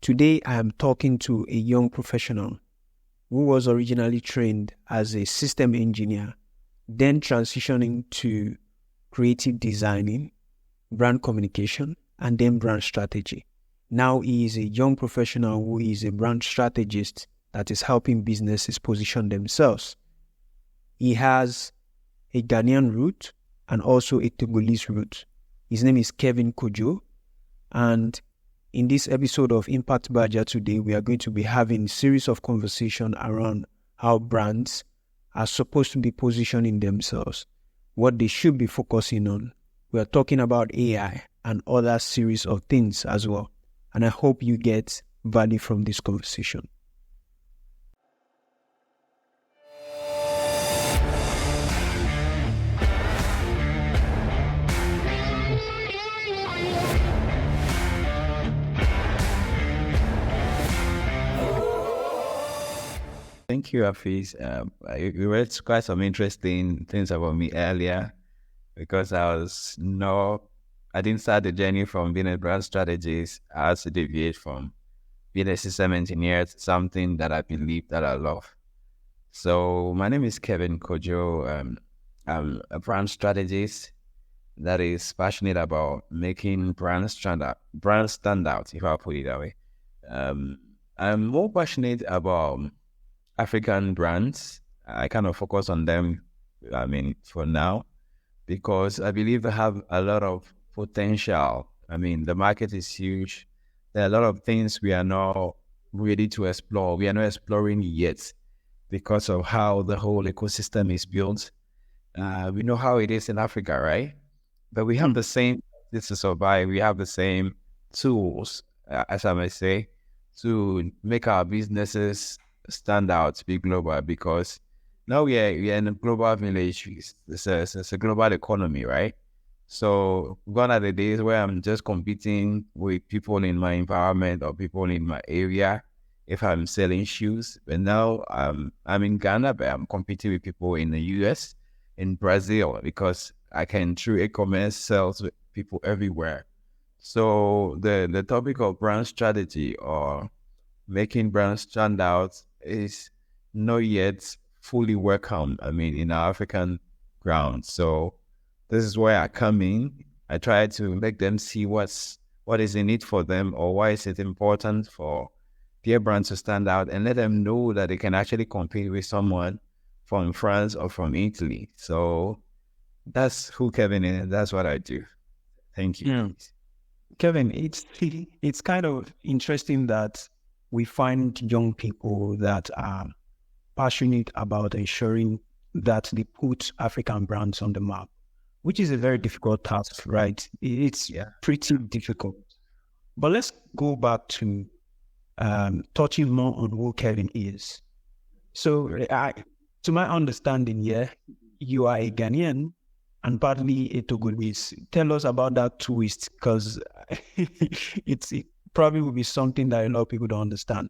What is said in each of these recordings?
Today, I am talking to a young professional who was originally trained as a system engineer, then transitioning to creative designing, brand communication, and then brand strategy. Now he is a young professional who is a brand strategist that is helping businesses position themselves. He has a Ghanaian root and also a Togolese root. His name is Kevin Kodjo, and in this episode of Impact Badger today, we are going to be having a series of conversation around how brands are supposed to be positioning themselves, what they should be focusing on. We are talking about AI and other series of things as well. And I hope you get value from this conversation. Thank you, Hafiz. You read quite some interesting things about me earlier because I didn't start the journey from being a brand strategist. I had to deviate from being a system engineer to something that I believe that I love. So my name is Kevin Kodjo. I'm a brand strategist that is passionate about making brands stand out, if I put it that way. I'm more passionate about African brands. I kind of focus on them, for now, because I believe they have a lot of potential. The market is huge. There are a lot of things we are not ready to explore. We are not exploring yet because of how the whole ecosystem is built. We know how it is in Africa, right? But we have the same, this is survive. We have the same tools, as I may say, to make our businesses stand out, to be global, because now we are in a global village. It's a global economy, right? So gone are the days where I'm just competing with people in my environment or people in my area if I'm selling shoes. But now I'm in Ghana, but I'm competing with people in the US, in Brazil, because I can, through e-commerce, sell to people everywhere. So the topic of brand strategy or making brands stand out is not yet fully welcomed, in our African ground. So this is where I come in. I try to make them see what is in it for them, or why is it important for their brand to stand out, and let them know that they can actually compete with someone from France or from Italy. So that's who Kevin is. That's what I do. Thank you. Yeah. Kevin, it's kind of interesting that we find young people that are passionate about ensuring that they put African brands on the map, which is a very difficult task, right? It's pretty difficult. But let's go back to touching more on who Kevin is. So to my understanding, you are a Ghanaian and partly a Togolese. Tell us about that twist, because it probably will be something that a lot of people don't understand.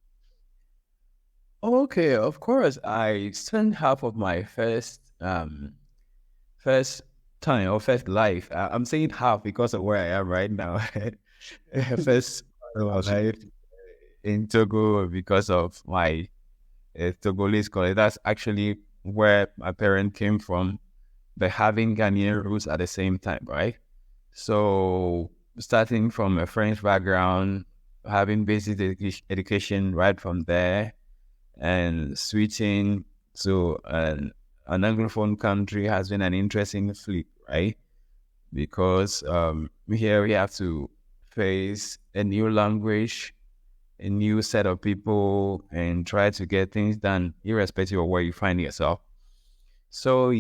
Okay, of course. I spent half of my first time or first life. I'm saying half because of where I am right now. First part of my life in Togo because of my Togolese college. That's actually where my parents came from, but having Ghanaian roots at the same time, right? So starting from a French background, having basic education right from there, and switching to an Anglophone country has been an interesting flip, right? Because here we have to face a new language, a new set of people, and try to get things done irrespective of where you find yourself. So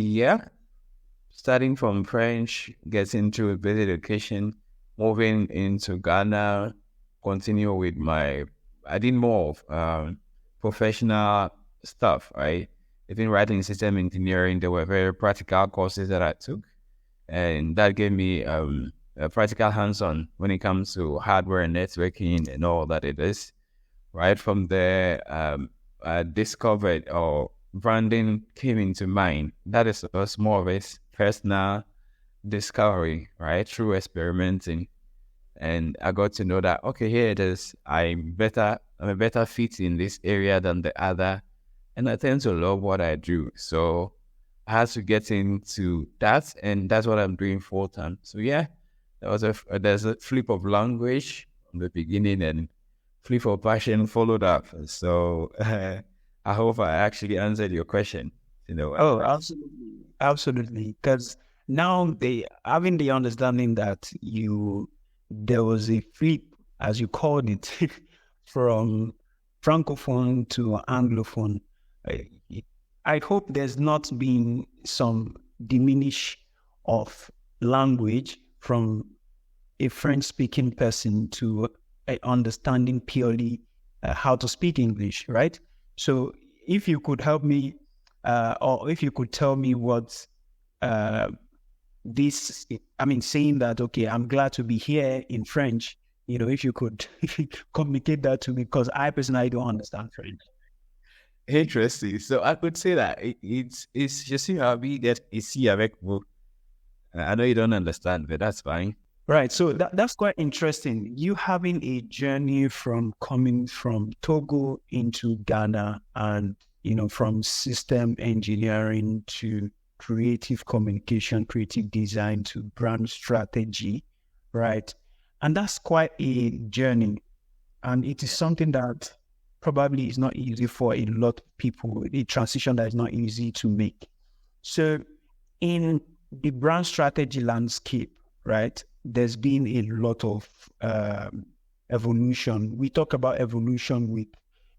starting from French, getting to basic education, moving into Ghana, continue with I did more of professional stuff, right? Even writing system engineering, there were very practical courses that I took, and that gave me a practical hands-on when it comes to hardware and networking and all that it is. Right from there, I discovered branding came into mind. That was more of a personal discovery, right? Through experimenting. And I got to know that, okay, here it is. I'm a better fit in this area than the other. And I tend to love what I do. So I had to get into that, and that's what I'm doing full time. So yeah, there's a flip of language from the beginning, and flip of passion followed up. So I hope I actually answered your question. Oh, absolutely. Absolutely. Because now they having the understanding that there was a flip, as you called it, from francophone to anglophone. I, I hope there's not been some diminish of language from a French speaking person to understanding purely how to speak English, right? So if you could help me, or if you could tell me what saying that, okay, I'm glad to be here in French, if you could communicate that to me, because I personally don't understand French. Interesting. So I could say that it's je suis ravi d'être ici avec vous. I know you don't understand, but that's fine. Right. So that's quite interesting. You having a journey from coming from Togo into Ghana and, from system engineering to creative communication, creative design to brand strategy, right? And that's quite a journey. And it is something that probably is not easy for a lot of people, a transition that is not easy to make. So in the brand strategy landscape, right, there's been a lot of evolution. We talk about evolution with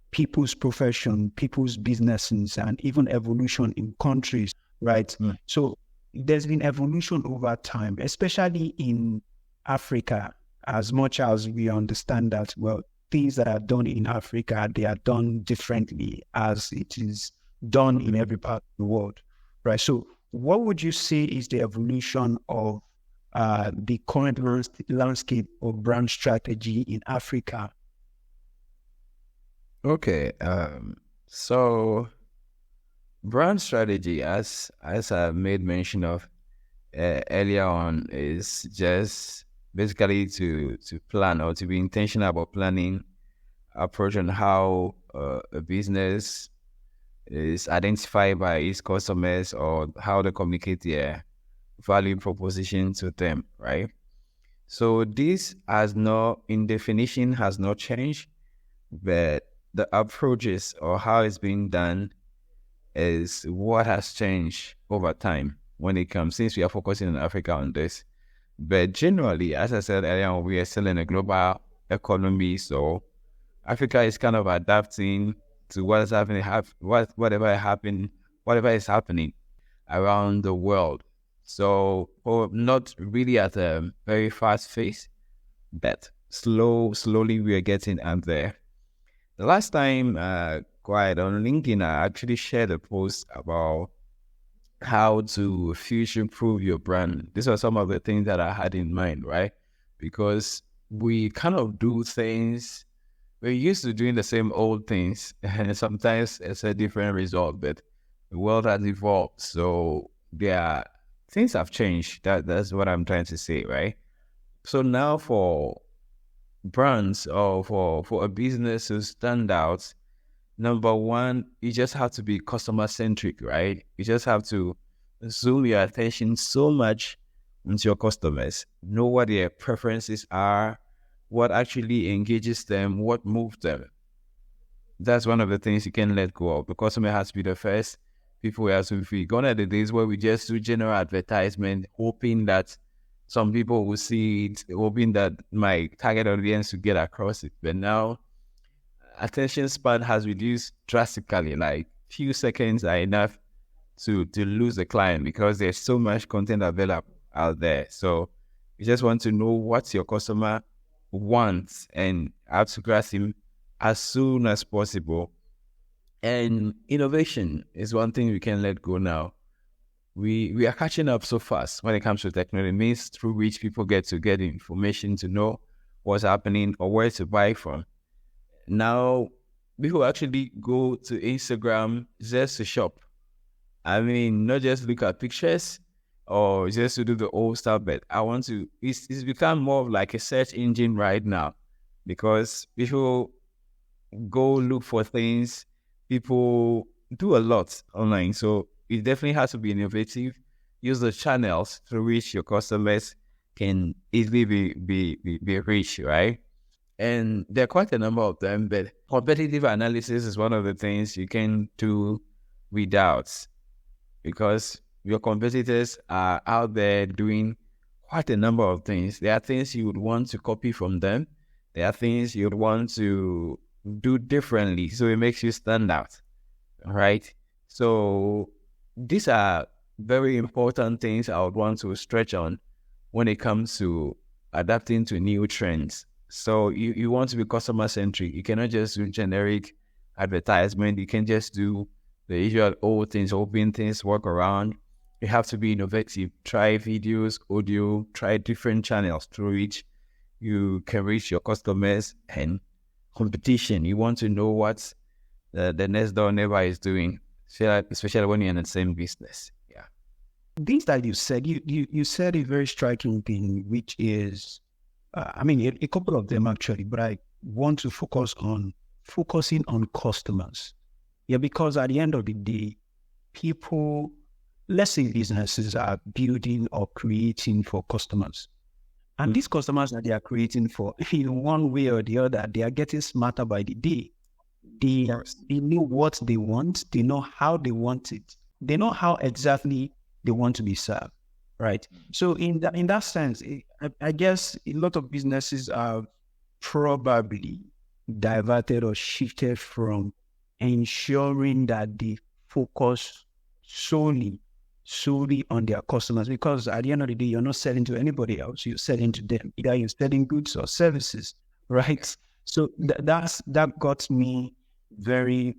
people's profession, people's businesses, and even evolution in countries, right? Mm. So there's been evolution over time, especially in Africa, as much as we understand that, well, things that are done in Africa, they are done differently as it is done in every part of the world, right? So what would you say is the evolution of the current landscape of brand strategy in Africa? Okay. So brand strategy, as I made mention of earlier on, is just basically to plan or to be intentional about planning approach on how a business is identified by its customers or how they communicate their value proposition to them, right? So this in definition has not changed, but the approaches or how it's being done is what has changed over time when it comes, since we are focusing in Africa on this. But generally, as I said earlier, we are still in a global economy, so Africa is kind of adapting to what is happening, whatever is happening around the world. So, not really at a very fast pace, but slowly we are getting out there. The last time, quite on LinkedIn, I actually shared a post about how to future-proof your brand. These are some of the things that I had in mind, right? Because we kind of do things, we're used to doing the same old things, and sometimes it's a different result, but the world has evolved. So things have changed. That's what I'm trying to say, right? So now for brands or for a business to stand out, number one, you just have to be customer centric, right? You just have to zoom your attention so much into your customers, know what their preferences are, what actually engages them, what moves them. That's one of the things you can let go of. The customer has to be the first. People have to be gone are the days where we just do general advertisement, hoping that some people will see it, hoping that my target audience will get across it. But now, attention span has reduced drastically. Like few seconds are enough to lose a client because there's so much content available out there. So you just want to know what your customer wants and how to grasp him as soon as possible. And innovation is one thing we can let go now. We are catching up so fast when it comes to technology, means through which people get information to know what's happening or where to buy from. Now, people actually go to Instagram just to shop. I mean, not just look at pictures or just to do the old stuff. But I want to, it's become more of like a search engine right now, because people go look for things. People do a lot online. So it definitely has to be innovative. Use the channels through which your customers can easily be reached, right? And there are quite a number of them, but competitive analysis is one of the things you can do without, because your competitors are out there doing quite a number of things. There are things you would want to copy from them. There are things you would want to do differently, so it makes you stand out, right? So these are very important things I would want to stretch on when it comes to adapting to new trends. So you want to be customer centric. You cannot just do generic advertisement. You can just do the usual old things, open things, work around. You have to be innovative. Try videos, audio, try different channels through which you can reach your customers. And competition, you want to know what the next door neighbor is doing, especially when you're in the same business. Yeah. Things that you said, you said a very striking thing, which is, a couple of them actually, but I want to focusing on customers. Yeah, because at the end of the day, people, let's say businesses are building or creating for customers. And these customers that they are creating for, in one way or the other, they are getting smarter by the day. They know what they want. They know how they want it. They know how exactly they want to be served, right? So in that sense, I guess a lot of businesses are probably diverted or shifted from ensuring that they focus solely on their customers, because at the end of the day, you're not selling to anybody else. You're selling to them. Either you're selling goods or services, right? So that got me very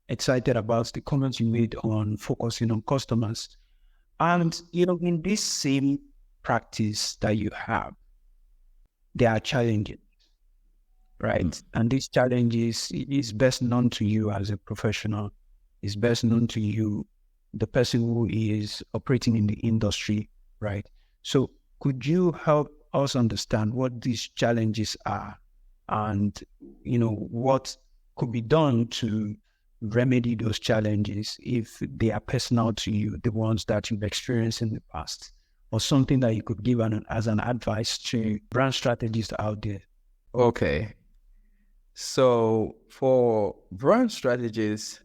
excited about the comments you made on focusing on customers. And, in this same practice that you have, there are challenges, right? And these challenges is best known to you as a professional. Is best known to you, the person who is operating in the industry, right? So could you help us understand what these challenges are, and, what could be done to remedy those challenges if they are personal to you, the ones that you've experienced in the past, or something that you could give as an advice to brand strategists out there? Okay. So for brand strategists,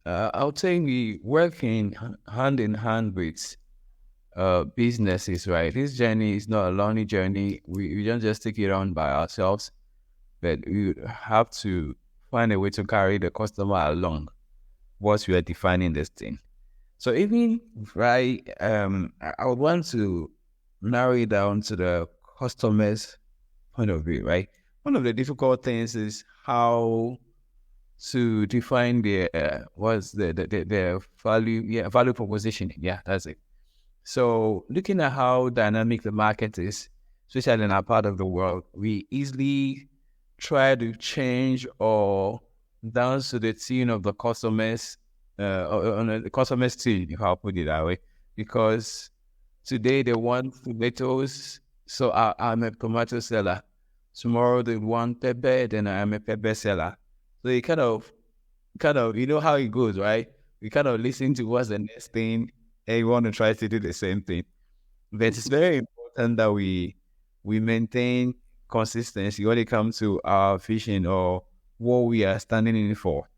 I would say we working hand in hand with businesses, right? This journey is not a lonely journey. We don't just take it on by ourselves, but we have to find a way to carry the customer along once we are defining this thing. So even, right, I would want to narrow it down to the customer's point of view, right? One of the difficult things is how to define their value proposition. Yeah, that's it. So looking at how dynamic the market is, especially in our part of the world, we easily try to change or dance to the tune of the customers, on the customer's tune, if I'll put it that way. Because today they want tomatoes, so I'm a tomato seller. Tomorrow they want pepper, then I'm a pepper seller. So you kind of, you know how it goes, right? We kind of listen to what's the next thing, and you want to try to do the same thing. But it's very important that we maintain consistency when it comes to our vision or what we are standing in for,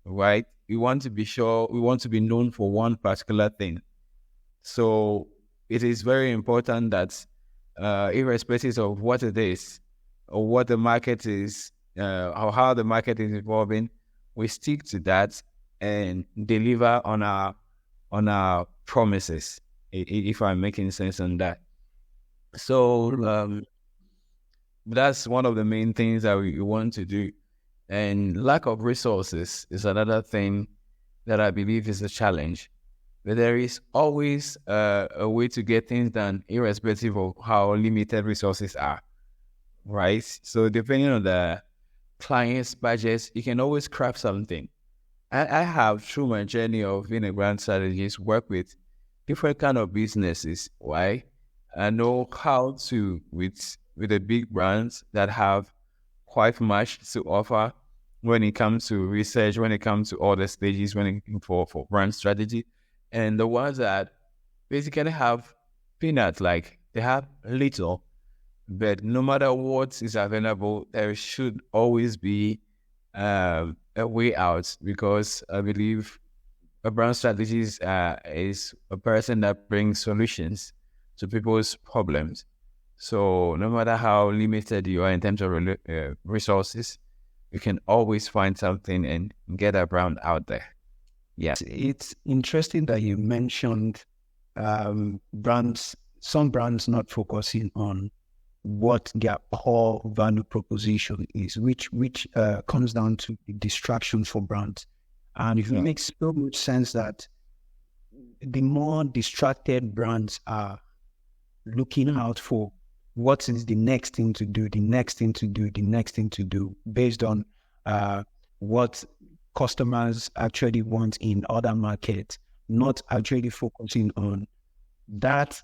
right? We want to be sure, we want to be known for one particular thing. So it is very important that irrespective of what it is or what the market is, or how the market is evolving, we stick to that and deliver on our promises, if I'm making sense on that. So that's one of the main things that we want to do. And lack of resources is another thing that I believe is a challenge. But there is always a way to get things done, irrespective of how limited resources are, right? So depending on the client's budgets, you can always craft something. I have, through my journey of being a brand strategist, worked with different kind of businesses. Why? I know how to with the big brands that have quite much to offer when it comes to research, when it comes to all the stages, for brand strategy, and the ones that basically have peanuts, like they have little, but no matter what is available, there should always be a way out, because I believe a brand strategist is a person that brings solutions to people's problems. So no matter how limited you are in terms of resources, you can always find something and get a brand out there. Yeah. It's interesting that you mentioned brands, some brands not focusing on what their core value proposition is, which comes down to distraction for brands. And it makes so much sense that the more distracted brands are looking out for what is the next thing to do, based on what customers actually want in other markets, not actually focusing on that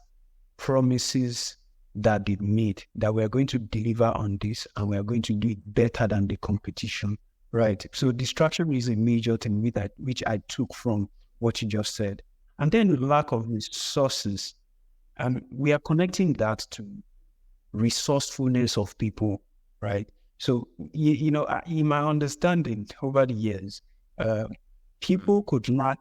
promises that they made, that we're going to deliver on this and we're going to do it better than the competition, right? So distraction is a major thing which I took from what you just said. And then lack of resources. And we are connecting that to resourcefulness of people, right? So, you know, in my understanding over the years, people could lack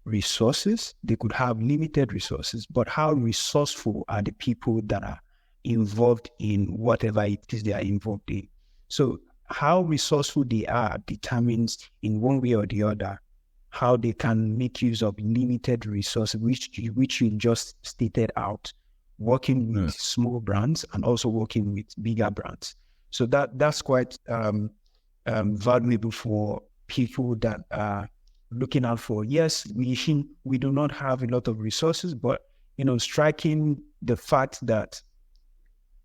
resources, they could have limited resources, but how resourceful are the people that are involved in whatever it is they are involved in? So how resourceful they are determines in one way or the other how they can make use of limited resources, which you just stated out, working with small brands and also working with bigger brands. So that's quite valuable for people that are looking out for. Yes, we do not have a lot of resources, but striking the fact that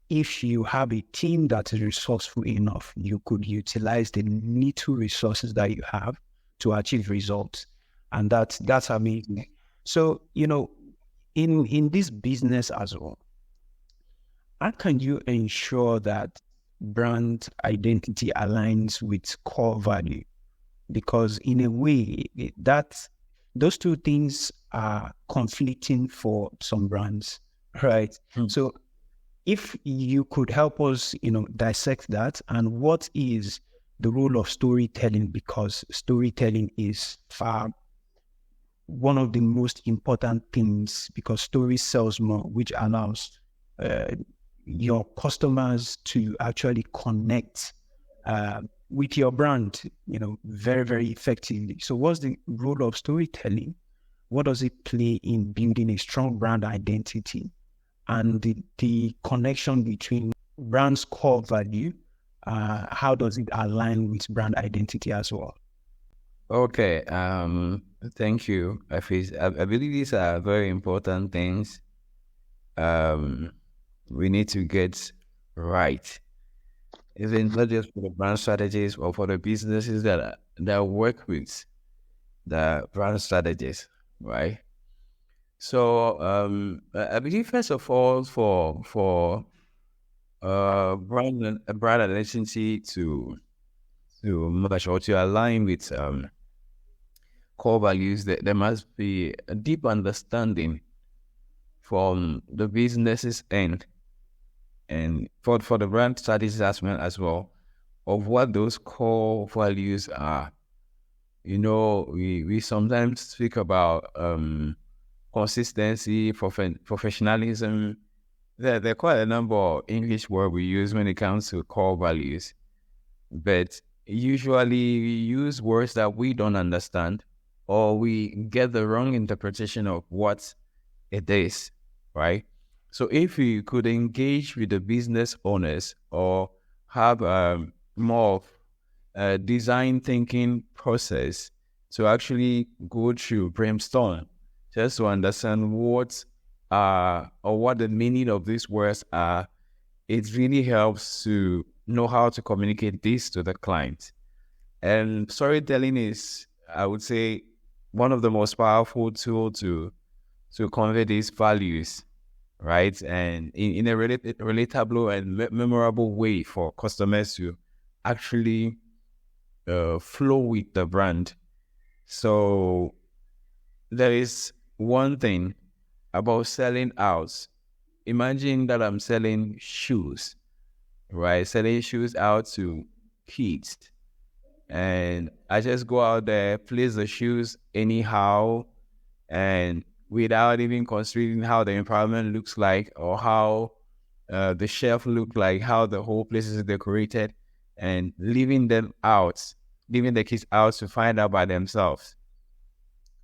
if you have a team that is resourceful enough, you could utilize the little resources that you have to achieve results, and that's amazing. So in this business as well, how can you ensure that brand identity aligns with core value? Because in a way, those two things are conflicting for some brands, right? So if you could help us, dissect that, and what is the role of storytelling, because storytelling is one of the most important things, because story sells more, which allows your customers to actually connect with your brand, very, very effectively. So what's the role of storytelling? What does it play in building a strong brand identity, and the connection between brand's core value? How does it align with brand identity as well? Okay. Thank you, Afis. I believe these are very important things. We need to get right. Even not just for the brand strategies or for the businesses that work with the brand strategies, right? So I believe first of all, for brand identity to match or to align with core values, there must be a deep understanding from the business's end, and for the brand strategies as well, of what those core values are. We sometimes speak about consistency, professionalism. There are quite a number of English words we use when it comes to core values, but usually we use words that we don't understand, or we get the wrong interpretation of what it is, right? So if you could engage with the business owners or have more of a design thinking process to actually go through brainstorm, just to understand what the meaning of these words are, it really helps to know how to communicate this to the client. And storytelling is I would say one of the most powerful tool to convey these values, right? And in a relatable and memorable way for customers to actually flow with the brand. So there is one thing about selling out. Imagine that I'm selling shoes, right? Selling shoes out to kids. And I just go out there, place the shoes anyhow, and without even considering how the environment looks like or how the shelf look like, how the whole place is decorated, and leaving the kids out to find out by themselves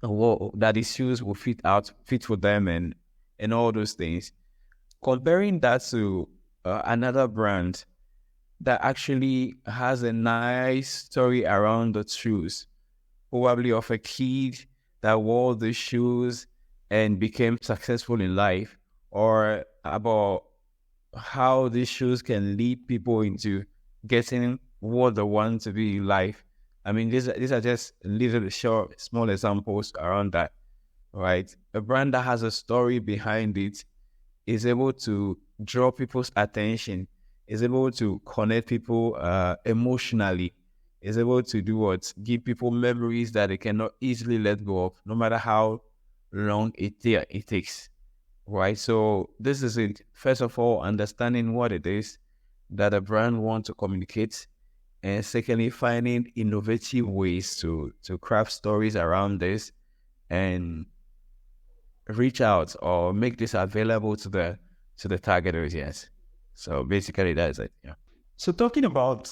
that the shoes will fit for them and all those things. Comparing that to another brand that actually has a nice story around the shoes, probably of a kid that wore the shoes and became successful in life, or about how these shoes can lead people into getting what they want to be in life. I mean, these are just little short, small examples around that, right? A brand that has a story behind it is able to draw people's attention, is able to connect people emotionally, is able to do what? Give people memories that they cannot easily let go of, no matter how long it takes, right? So this is it. First of all, understanding what it is that a brand wants to communicate, and secondly, finding innovative ways to craft stories around this and reach out or make this available to the target audience. So basically, that's it. Yeah. So talking about,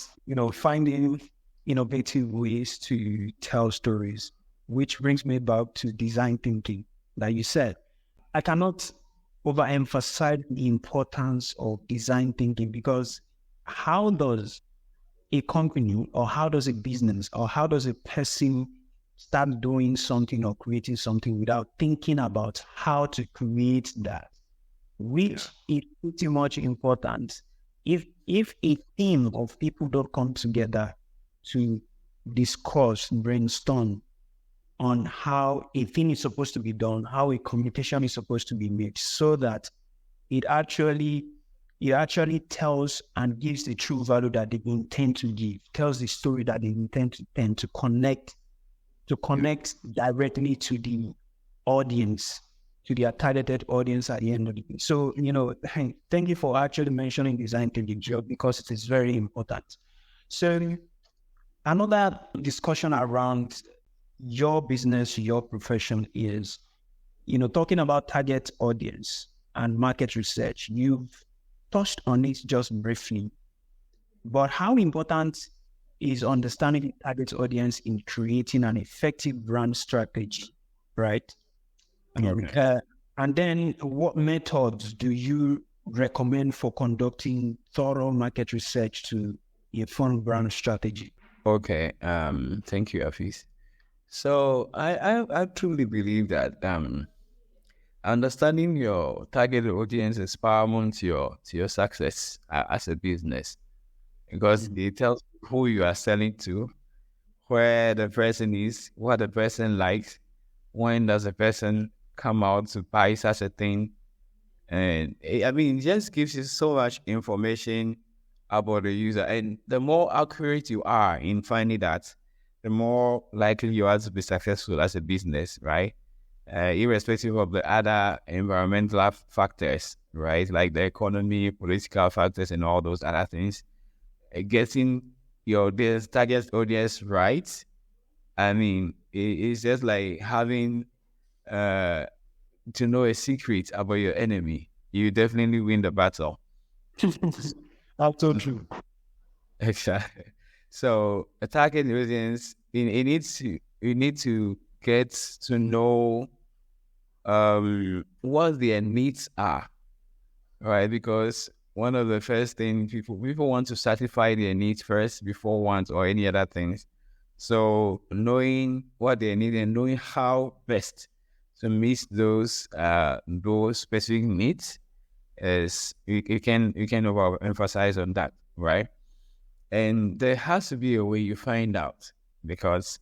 finding innovative ways to tell stories, which brings me back to design thinking that you said. I cannot overemphasize the importance of design thinking, because how does a company or how does a business or how does a person start doing something or creating something without thinking about how to create that, which is pretty much important. If a team of people don't come together to discuss, brainstorm on how a thing is supposed to be done, how a communication is supposed to be made, so that it actually tells and gives the true value that they intend to give, tells the story that they intend to connect directly to the audience, to their targeted audience at the end of the day. So, thank you for actually mentioning design thinking, Joe, because it is very important. So another discussion around your business, your profession is, talking about target audience and market research. You've touched on it just briefly, but how important is understanding the target audience in creating an effective brand strategy, right? Okay. And then what methods do you recommend for conducting thorough market research to inform brand strategy? Okay. Thank you, Afis. So I truly believe that understanding your target audience is paramount to your success as a business, because it tells who you are selling to, where the person is, what the person likes, when does the person come out to buy such a thing. And it just gives you so much information about the user. And the more accurate you are in finding that, the more likely you are to be successful as a business, right? Irrespective of the other environmental factors, right? Like the economy, political factors, and all those other things. Getting your target audience right, it's just like having to know a secret about your enemy. You definitely win the battle. That's so true. Exactly. So a target audience, you need to get to know what their needs are, right? Because one of the first things people want to satisfy their needs first before wants or any other things. So knowing what they need and knowing how best to meet those specific needs is you can overemphasize on that, right? And there has to be a way you find out, because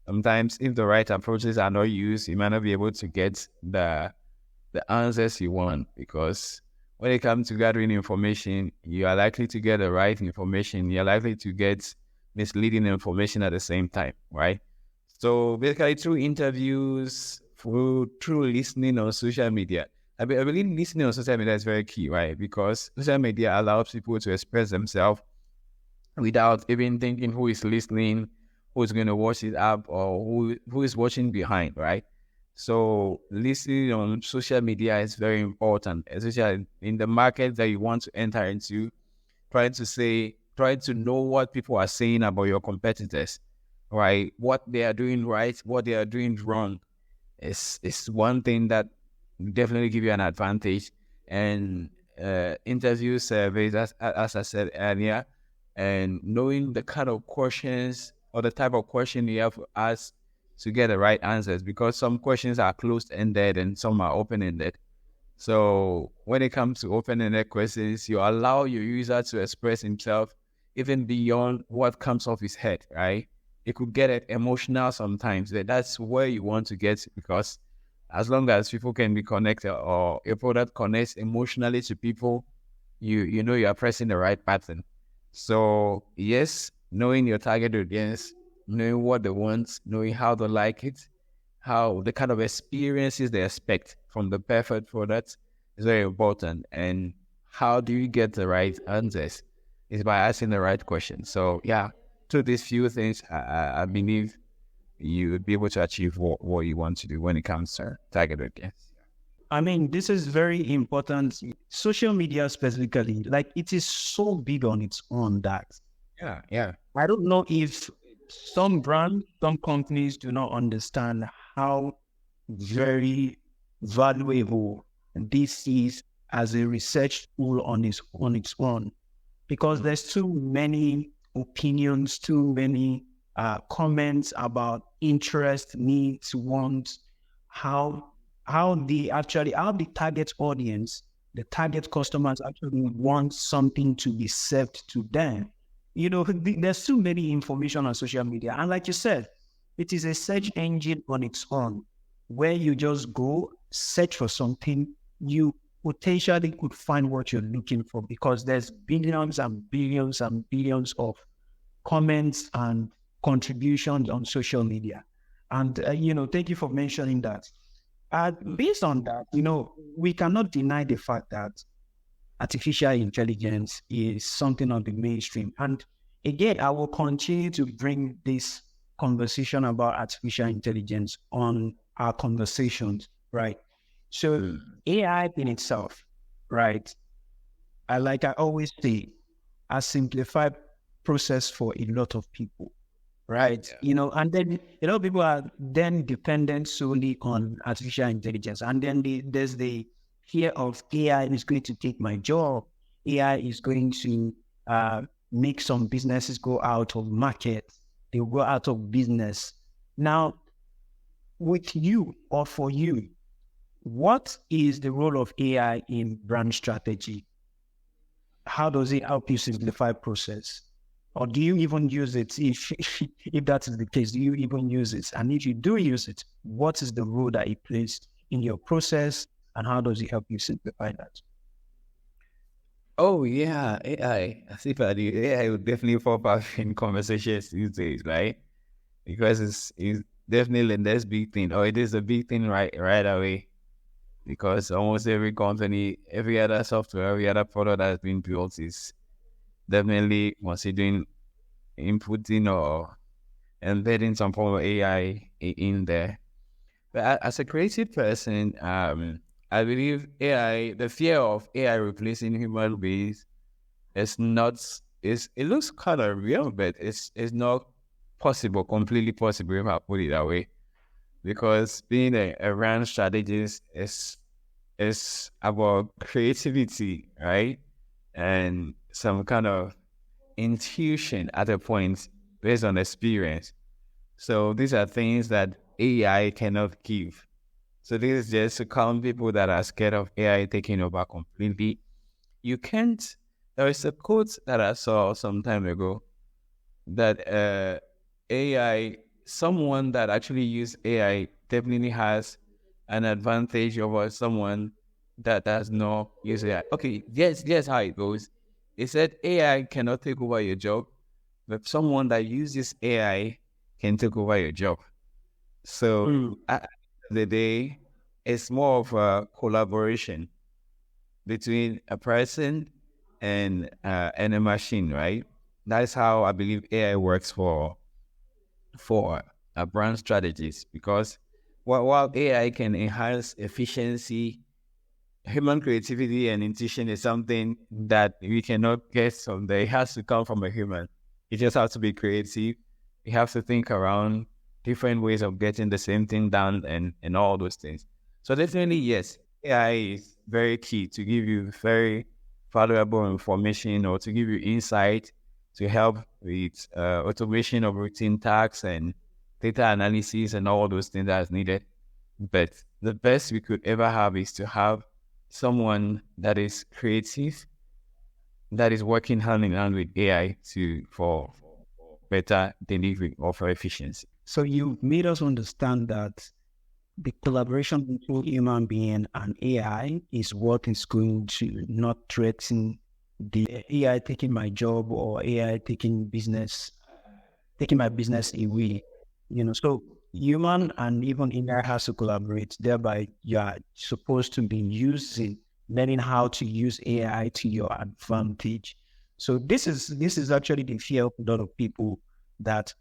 Sometimes if the right approaches are not used, you might not be able to get the answers you want, because when it comes to gathering information, you are likely to get the right information. You're likely to get misleading information at the same time, right? So basically through interviews, through listening on social media, I believe listening on social media is very key, right? Because social media allows people to express themselves without even thinking who is listening, who's going to watch it up, or who is watching behind, right? So listening on social media is very important, especially in the market that you want to enter into. Try to know what people are saying about your competitors, right? What they are doing right, what they are doing wrong. Is one thing that definitely give you an advantage. And interview surveys, as I said earlier, and knowing the kind of questions or the type of question you have to ask to get the right answers, because some questions are closed-ended and some are open-ended. So when it comes to open-ended questions, you allow your user to express himself even beyond what comes off his head, right? It could get emotional sometimes. That's where you want to get, because as long as people can be connected, or a product connects emotionally to people, you know you are pressing the right button. So yes, knowing your target audience, knowing what they want, knowing how they like it, how the kind of experiences they expect from the perfect product is very important. And how do you get the right answers? Is by asking the right questions. So yeah, to these few things, I believe you would be able to achieve what you want to do when it comes to target audience. I mean, this is very important. Social media specifically, like it is so big on its own that Yeah. I don't know if some brands, some companies do not understand how very valuable this is as a research tool on its own, because there's too many opinions, too many comments about interest, needs, wants, how how the target audience, the target customers actually want something to be served to them. You know, there's too many information on social media, and like you said, it is a search engine on its own, where you just go search for something, you potentially could find what you're looking for, because there's billions and billions and billions of comments and contributions on social media. And, thank you for mentioning that. Based on that, we cannot deny the fact that artificial intelligence is something on the mainstream. And again, I will continue to bring this conversation about artificial intelligence on our conversations, right? So AI in itself, right? Like I always say, a simplified process for a lot of people, right? Yeah. And then people are then dependent solely on artificial intelligence, and then there's the fear of AI is going to take my job. AI is going to make some businesses go out of market. They will go out of business. Now, with you or for you, what is the role of AI in brand strategy? How does it help you simplify process? Or do you even use it? If that is the case, do you even use it? And if you do use it, what is the role that it plays in your process, and how does it help you simplify that? Oh yeah, AI. As if I do, AI would definitely pop up in conversations these days, right? Because it's definitely the next big thing, or it is a big thing right away. Because almost every company, every other software, every other product that has been built is definitely considering inputting or embedding some form of AI in there. But as a creative person, I believe AI, the fear of AI replacing human beings is not, it looks kind of real, but it's not possible, completely possible if I put it that way. Because being a brand strategist is about creativity, right? And some kind of intuition at a point based on experience. So these are things that AI cannot give. So this is just to calm people that are scared of AI taking over completely. You can't. There is a quote that I saw some time ago that AI someone that actually use AI definitely has an advantage over someone that does not use AI. Okay, yes, how it goes. It said AI cannot take over your job, but someone that uses AI can take over your job. So at the end of the day, it's more of a collaboration between a person and a machine, right? That's how I believe AI works for a brand strategist, because while AI can enhance efficiency, human creativity and intuition is something that we cannot get from there. It has to come from a human. You just have to be creative. You have to think around different ways of getting the same thing done and all those things. So definitely, yes, AI is very key to give you very valuable information or to give you insight to help with automation of routine tasks and data analysis and all those things that is needed. But the best we could ever have is to have someone that is creative, that is working hand in hand with AI for better delivery or for efficiency. So you made us understand that the collaboration between human being and AI is what is going to not threaten the AI taking my job or AI taking my business away. So human and even AI has to collaborate. Thereby, you are supposed to be learning how to use AI to your advantage. So this is actually the fear of a lot of people that,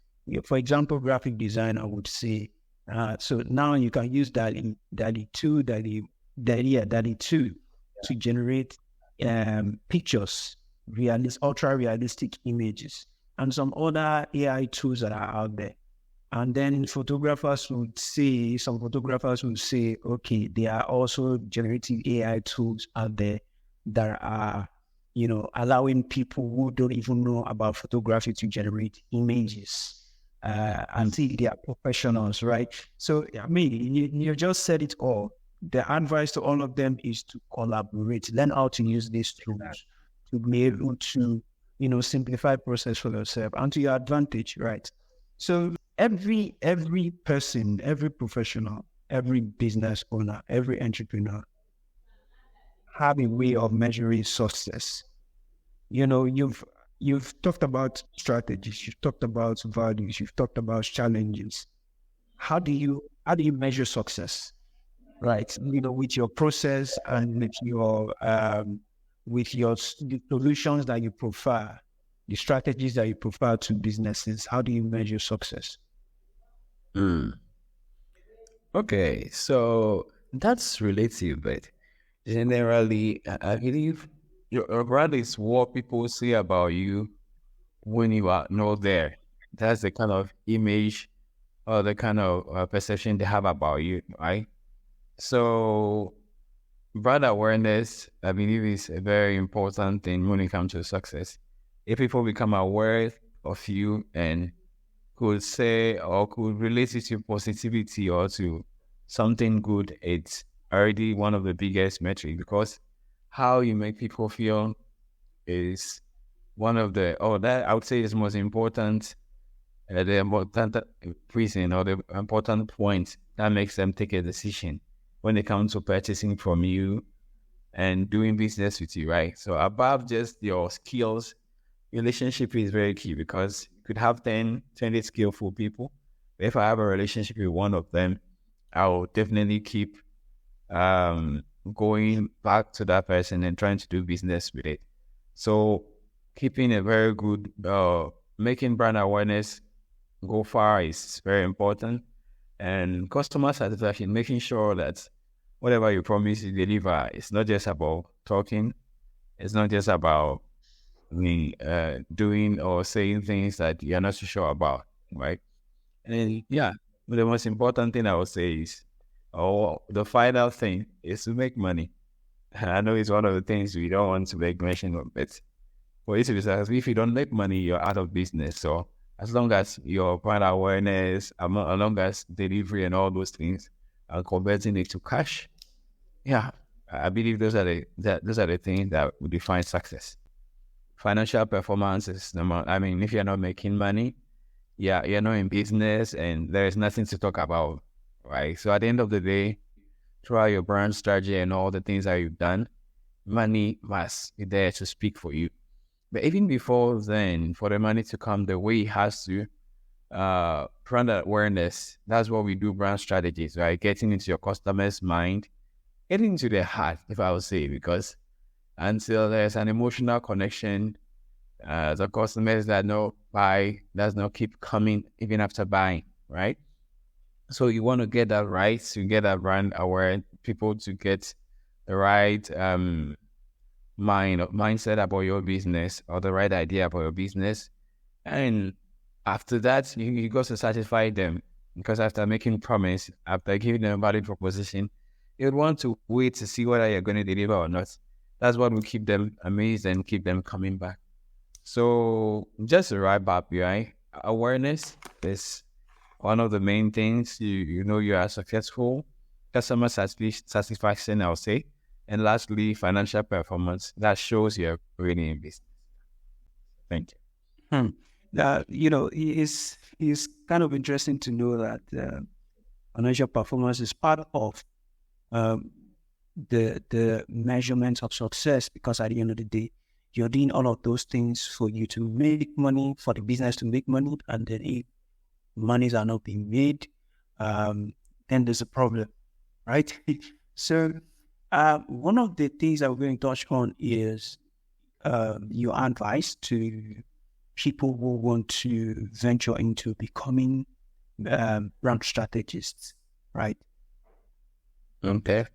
for example, graphic designer would say, so now you can use DALL-E 2 to generate pictures, ultra realistic images, and some other AI tools that are out there. And then some photographers would say, okay, there are also generative AI tools out there that are, allowing people who don't even know about photography to generate images. And see, they are professionals, right? So, I mean, you just said it all. The advice to all of them is to collaborate, learn how to use these tools to be able to, simplify process for yourself and to your advantage, right? So every person, every professional, every business owner, every entrepreneur have a way of measuring success. You've talked about strategies, you've talked about values, you've talked about challenges. How do you measure success? Right. With your process and with your solutions that you prefer, the strategies that you prefer to businesses, how do you measure success? Okay, so that's relative, but generally, I believe your brand is what people say about you when you are not there. That's the kind of image or the kind of perception they have about you, right? So brand awareness, I believe, is a very important thing when it comes to success. If people become aware of you and could say or could relate it to positivity or to something good, it's already one of the biggest metrics, because how you make people feel is one of the, that I would say is most important, the important reason or the important point that makes them take a decision when it comes to purchasing from you and doing business with you, right? So above just your skills, relationship is very key, because you could have 10, 20 skillful people. If I have a relationship with one of them, I'll definitely keep going back to that person and trying to do business with it. So keeping a very good, making brand awareness go far is very important. And customer satisfaction, making sure that whatever you promise you deliver, it's not just about talking. It's not just about doing or saying things that you're not so sure about, right? And yeah, the most important thing I would say is, the final thing is to make money. I know it's one of the things we don't want to make mention of, but for it to be successful, if you don't make money, you're out of business. So as long as your brand awareness, as long as delivery and all those things are converting it to cash, yeah, I believe those are the things that would define success. Financial performance is if you're not making money, yeah, you're not in business and there's nothing to talk about, right? So at the end of the day, throughout your brand strategy and all the things that you've done, money must be there to speak for you. But even before then, for the money to come the way it has to, brand awareness, that's what we do, brand strategies, right? Getting into your customer's mind, getting into their heart, if I would say, because until there's an emotional connection, the customers that not buy, does not keep coming even after buying, right? So you want to get that right, to get that brand aware, people to get the right mindset about your business or the right idea about your business. And after that, you got to satisfy them, because after making promise, after giving them a valid proposition, you would want to wait to see whether you're going to deliver or not. That's what will keep them amazed and keep them coming back. So just to wrap up, right? Awareness is one of the main things. You know you are successful. Customer satisfaction, I'll say. And lastly, financial performance. That shows you're really in business. Thank you. It's kind of interesting to know that financial performance is part of the measurement of success, because at the end of the day, you're doing all of those things for you to make money, for the business to make money, and then if monies are not being made, then there's a problem, right? So one of the things that we're going to touch on is your advice to people who want to venture into becoming brand strategists, right? Okay.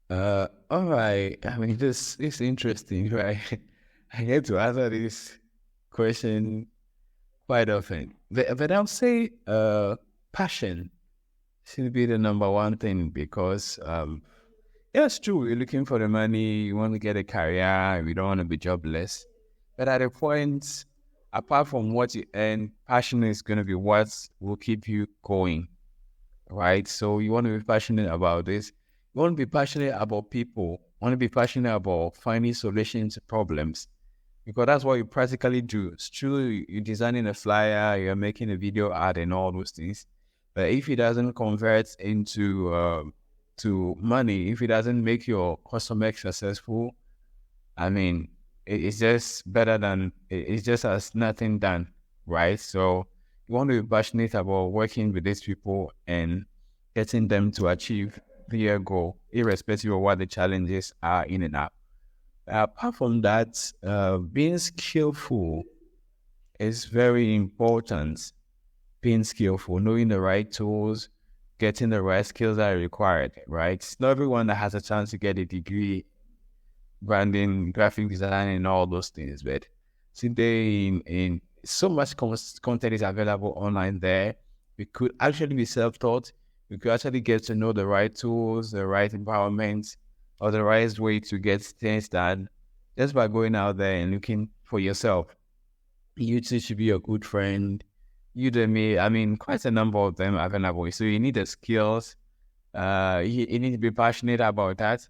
All right. I mean, this is interesting, right? I get to answer this question quite often. But I'll say passion should be the number one thing, because yeah, it's true. You're looking for the money, you want to get a career, you don't want to be jobless. But at a point, apart from what you earn, passion is going to be what will keep you going, right? So you want to be passionate about this. You want to be passionate about people. You want to be passionate about finding solutions to problems, because that's what you practically do. It's true, you're designing a flyer, you're making a video ad and all those things. But if it doesn't convert into to money, if it doesn't make your customer successful, I mean, it's just better than, it's just as nothing done, right? So you want to be passionate about working with these people and getting them to achieve their goal, irrespective of what the challenges are in and out. Apart from that, being skillful is very important. Being skillful, knowing the right tools, getting the right skills that are required, right? It's not everyone that has a chance to get a degree, branding, graphic design, and all those things. But today, in so much content is available online there, we could actually be self-taught. We could actually get to know the right tools, the right environment, or the right way to get things done just by going out there and looking for yourself. YouTube should be a good friend. Udemy, I mean, quite a number of them are available. So you need the skills. You need to be passionate about that.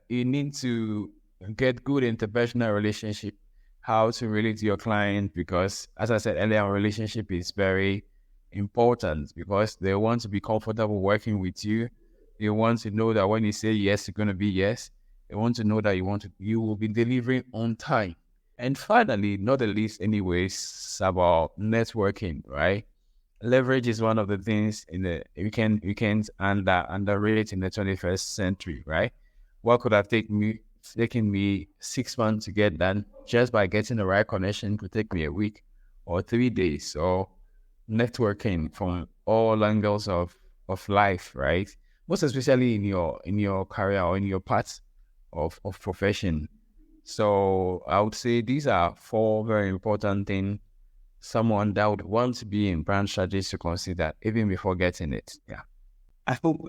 You need to get good interpersonal relationship, how to relate to your client, because as I said earlier, relationship is very important, because they want to be comfortable working with you. They want to know that when you say yes, it's going to be yes. They want to know that you will be delivering on time. And finally, not the least anyways, it's about networking, right? Leverage is one of the things you can't underrate in the 21st century, right? What could have taken me 6 months to get done, just by getting the right connection could take me a week or 3 days. So networking from all angles of life, right? Most especially in your career or in your path of profession. So I would say these are 4 very important things someone that would want to be in brand strategy to consider even before getting it. Yeah. I hope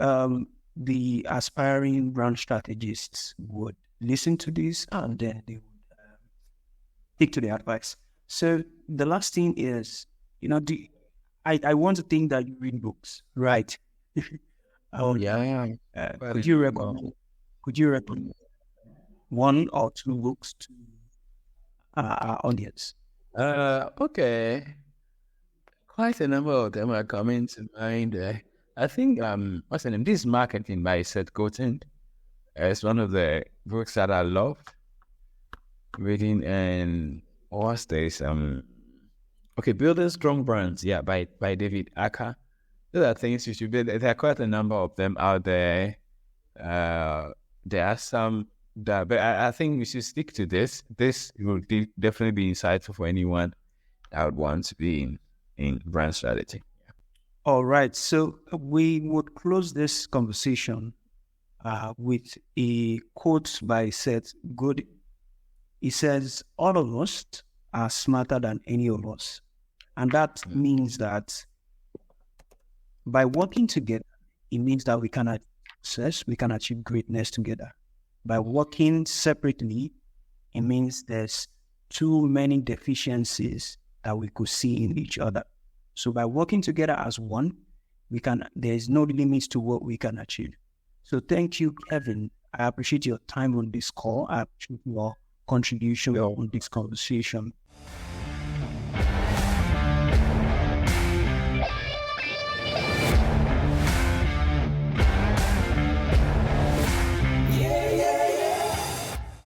the aspiring brand strategists would listen to this and then they would take to the advice. So the last thing is, I want to think that you read books, right? Yeah. Could you recommend 1 or 2 books to our audience? Okay. Quite a number of them are coming to mind. I think what's the name? This is Marketing by Seth Godin. It's one of the books that I love reading. And what's this? Okay, Building Strong Brands. Yeah, by David Acker. Those are things you should be. There are quite a number of them out there. There are some that, but I think we should stick to this. This will definitely be insightful for anyone that would want to be in brand strategy. All right. So we would close this conversation with a quote by Seth Godin. He says, all of us are smarter than any of us. And that means that by working together, it means that we can achieve success, we can achieve greatness together. By working separately, it means there's too many deficiencies that we could see in each other. So by working together as one, there's no limits to what we can achieve. So thank you, Kevin. I appreciate your time on this call. I appreciate your contribution on this conversation.